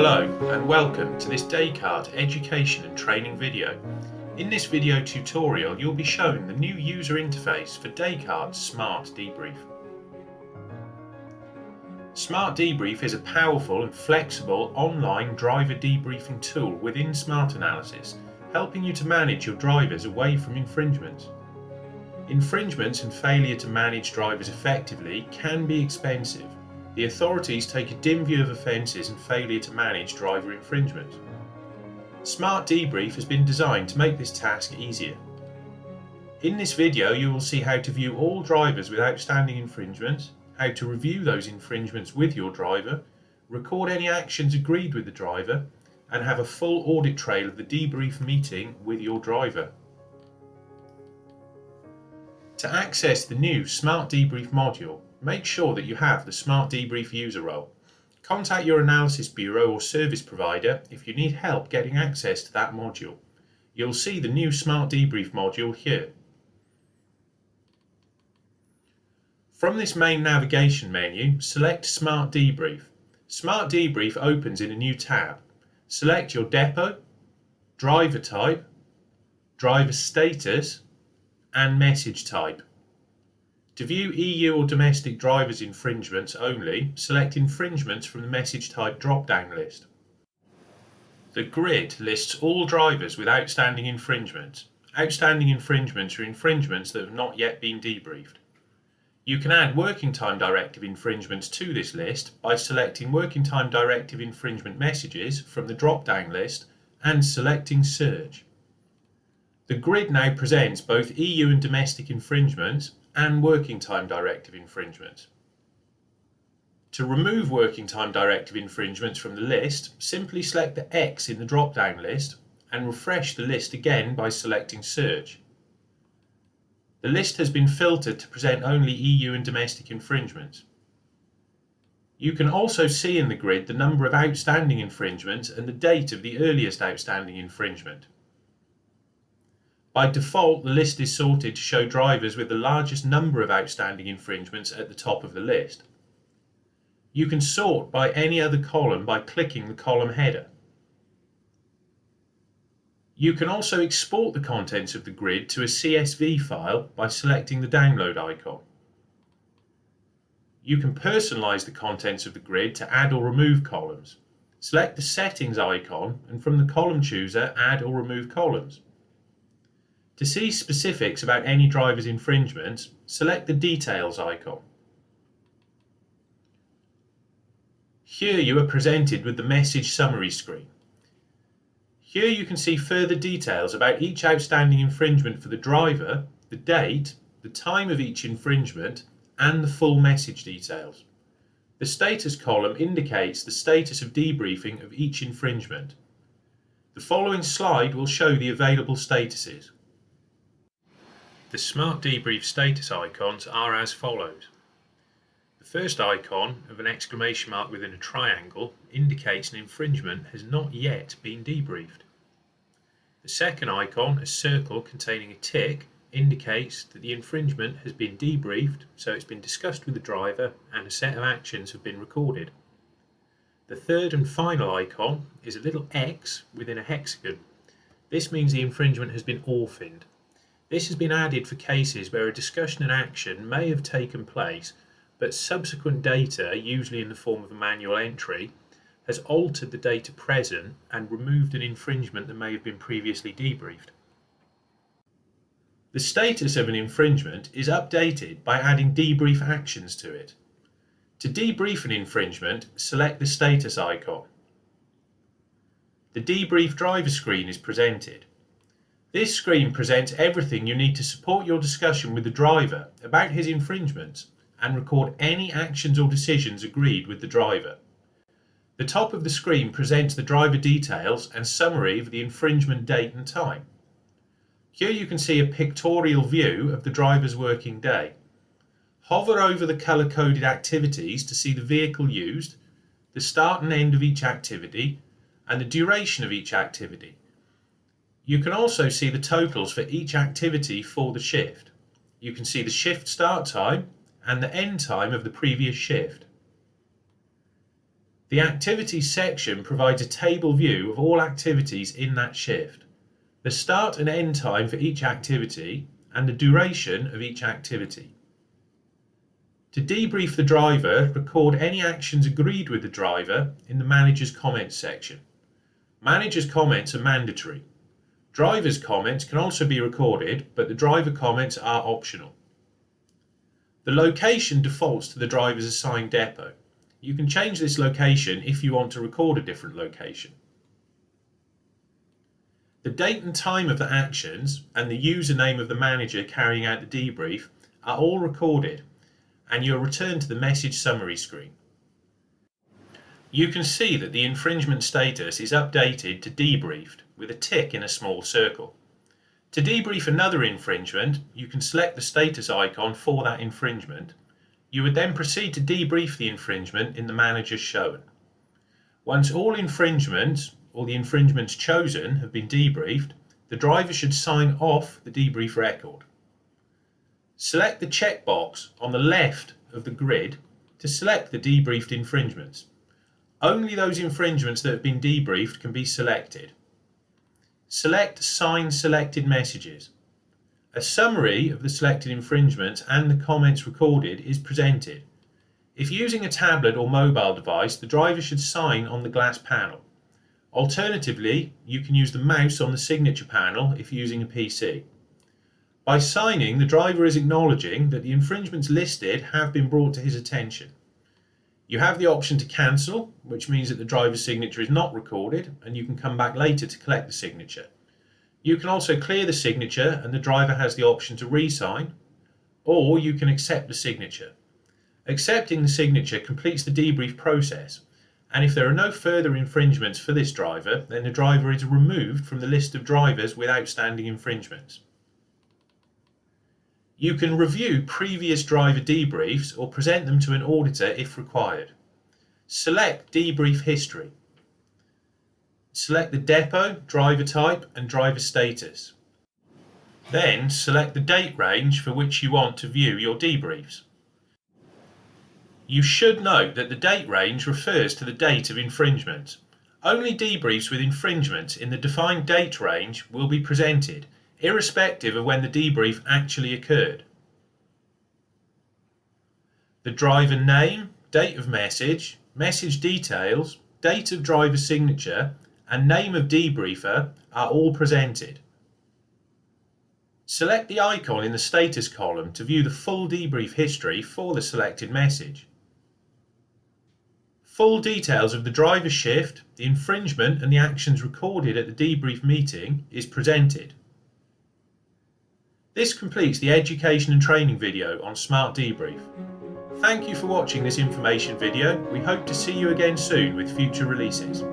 Hello and welcome to this Descartes education and training video. In this video tutorial you'll be shown the new user interface for Descartes SmartDebrief. SmartDebrief is a powerful and flexible online driver debriefing tool within SmartAnalysis, helping you to manage your drivers away from infringements. Infringements and failure to manage drivers effectively can be expensive. The authorities take a dim view of offences and failure to manage driver infringement. SmartDebrief has been designed to make this task easier. In this video you will see how to view all drivers with outstanding infringements, how to review those infringements with your driver, record any actions agreed with the driver, and have a full audit trail of the debrief meeting with your driver. To access the new SmartDebrief module, make sure that you have the SmartDebrief user role. Contact your analysis bureau or service provider if you need help getting access to that module. You'll see the new SmartDebrief module here. From this main navigation menu, select SmartDebrief. SmartDebrief opens in a new tab. Select your depot, driver type, driver status, and message type. To view EU or domestic drivers infringements only, select infringements from the message type drop-down list. The grid lists all drivers with outstanding infringements. Outstanding infringements are infringements that have not yet been debriefed. You can add working time directive infringements to this list by selecting working time directive infringement messages from the drop-down list and selecting search. The grid now presents both EU and domestic infringements and working time directive infringements. To remove working time directive infringements from the list, simply select the X in the drop-down list and refresh the list again by selecting search. The list has been filtered to present only EU and domestic infringements. You can also see in the grid the number of outstanding infringements and the date of the earliest outstanding infringement. By default, the list is sorted to show drivers with the largest number of outstanding infringements at the top of the list. You can sort by any other column by clicking the column header. You can also export the contents of the grid to a CSV file by selecting the download icon. You can personalize the contents of the grid to add or remove columns. Select the settings icon and from the column chooser add or remove columns. To see specifics about any driver's infringements, select the details icon. Here you are presented with the message summary screen. Here you can see further details about each outstanding infringement for the driver, the date, the time of each infringement, and the full message details. The status column indicates the status of debriefing of each infringement. The following slide will show the available statuses. The SmartDebrief status icons are as follows. The first icon of an exclamation mark within a triangle indicates an infringement has not yet been debriefed. The second icon, a circle containing a tick, indicates that the infringement has been debriefed, so it's been discussed with the driver and a set of actions have been recorded. The third and final icon is a little X within a hexagon. This means the infringement has been orphaned. This has been added for cases where a discussion and action may have taken place, but subsequent data, usually in the form of a manual entry, has altered the data present and removed an infringement that may have been previously debriefed. The status of an infringement is updated by adding debrief actions to it. To debrief an infringement, select the status icon. The debrief driver screen is presented. This screen presents everything you need to support your discussion with the driver about his infringements and record any actions or decisions agreed with the driver. The top of the screen presents the driver details and summary of the infringement date and time. Here you can see a pictorial view of the driver's working day. Hover over the colour-coded activities to see the vehicle used, the start and end of each activity, and the duration of each activity. You can also see the totals for each activity for the shift. You can see the shift start time and the end time of the previous shift. The Activities section provides a table view of all activities in that shift, the start and end time for each activity, and the duration of each activity. To debrief the driver, record any actions agreed with the driver in the Manager's Comments section. Manager's comments are mandatory. Driver's comments can also be recorded, but the driver comments are optional. The location defaults to the driver's assigned depot. You can change this location if you want to record a different location. The date and time of the actions and the username of the manager carrying out the debrief are all recorded, and you're returned to the message summary screen. You can see that the infringement status is updated to debriefed with a tick in a small circle. To debrief another infringement, you can select the status icon for that infringement. You would then proceed to debrief the infringement in the manager shown. Once all infringements, or the infringements chosen, have been debriefed, the driver should sign off the debrief record. Select the checkbox on the left of the grid to select the debriefed infringements. Only those infringements that have been debriefed can be selected. Select Sign Selected Messages. A summary of the selected infringements and the comments recorded is presented. If using a tablet or mobile device, the driver should sign on the glass panel. Alternatively, you can use the mouse on the signature panel if using a PC. By signing, the driver is acknowledging that the infringements listed have been brought to his attention. You have the option to cancel, which means that the driver's signature is not recorded and you can come back later to collect the signature. You can also clear the signature and the driver has the option to re-sign, or you can accept the signature. Accepting the signature completes the debrief process, and if there are no further infringements for this driver, then the driver is removed from the list of drivers with outstanding infringements. You can review previous driver debriefs or present them to an auditor if required. Select Debrief History. Select the depot, driver type and driver status. Then select the date range for which you want to view your debriefs. You should note that the date range refers to the date of infringement. Only debriefs with infringements in the defined date range will be presented, irrespective of when the debrief actually occurred. The driver name, date of message, message details, date of driver signature, and name of debriefer are all presented. Select the icon in the status column to view the full debrief history for the selected message. Full details of the driver shift, the infringement and the actions recorded at the debrief meeting is presented. This completes the education and training video on SmartDebrief. Thank you for watching this information video. We hope to see you again soon with future releases.